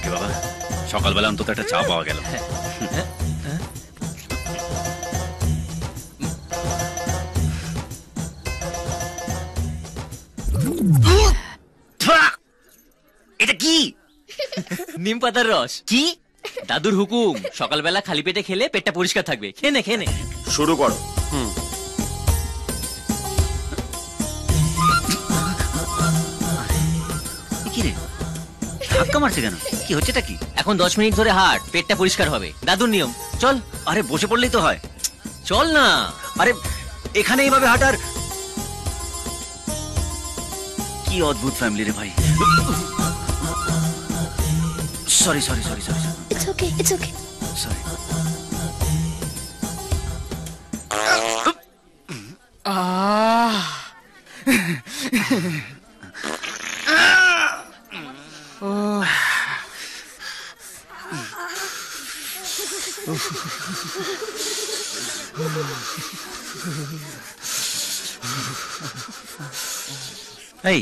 যাকে বাবা, সকালবেলা অন্তত একটা চা পাওয়া গেল। এটা কি? নিম পাতার রস। কি? দাদুর হুকুম, সকালবেলা খালি পেটে খেলে পেটটা পরিষ্কার থাকবে। খেনে খেনে শুরু করো। কি রে, ধাক্কা মারছে কেন? কি হচ্ছেটা কি? এখন 10 মিনিট ধরে হাঁট, পেটটা পরিষ্কার হবে। দাদুর নিয়ম। চল। আরে বসে পড়লেই তো হয়। চল না। আরে এখানে এইভাবে হাঁটার কি অদ্ভুত ফ্যামিলি রে ভাই। Sorry sorry sorry sorry It's okay, it's okay. Sorry. এই,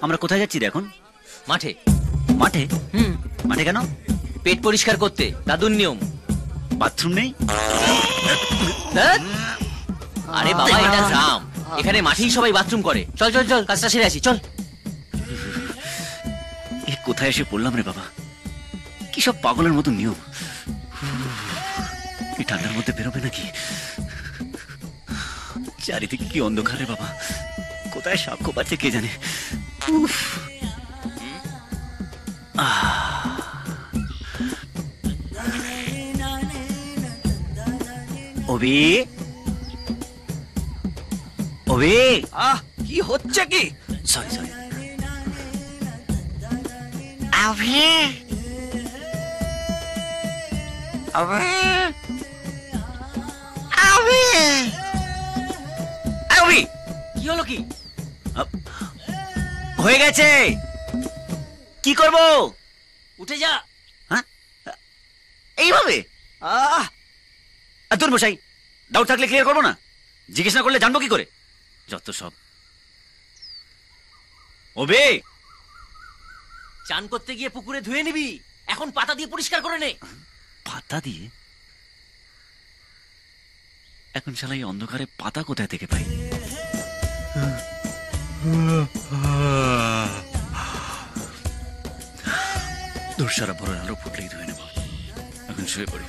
আমরা কোথায় যাচ্ছি রে এখন? মাঠে। মাঠে? মাঠে কেন? পেট পরিষ্কার করতে, দাদুর নিয়ম। বাথরুম নেই? ধ্যাৎ। আরে বাবা, এটা গ্রাম, এখানে মাঠেই সবাই বাথরুম করে। চল চল চল, কাজটা সেরে আসি, চল। এ কোথায় এসে পড়লাম রে বাবা? কি সব পাগলের মতো নিয়ম। এই ঠান্ডার মধ্যে বেরোবে নাকি? চারিদিকে কি অন্ধকার রে বাবা, কোথায় সাপ খোপাচ্ছে কে জানে। উফ। ওবি, ওবি, কি হচ্ছে কি? Sorry sorry. আবে আবে আবে ওবি, কি হলো কি? হয়ে গেছে। কি করব? উঠে যা। হ্যাঁ, এইভাবে? তোর মশাই, ডাউট থাকলে ক্লিয়ার করবো না? জিজ্ঞেস না করলে জানবো কি করে? যত সব। ওবে, চান করতে গিয়ে পুকুরে ধুয়ে নিবি, এখন পাতা দিয়ে পরিষ্কার করে নে। পাতা দিয়ে? এখন শালা এই অন্ধকারে পাতা কোথায় থেকে পাই? দূর সারা ভোরের আলো ফুটলেই ধুয়ে নেব। এখন শুয়ে পড়ি।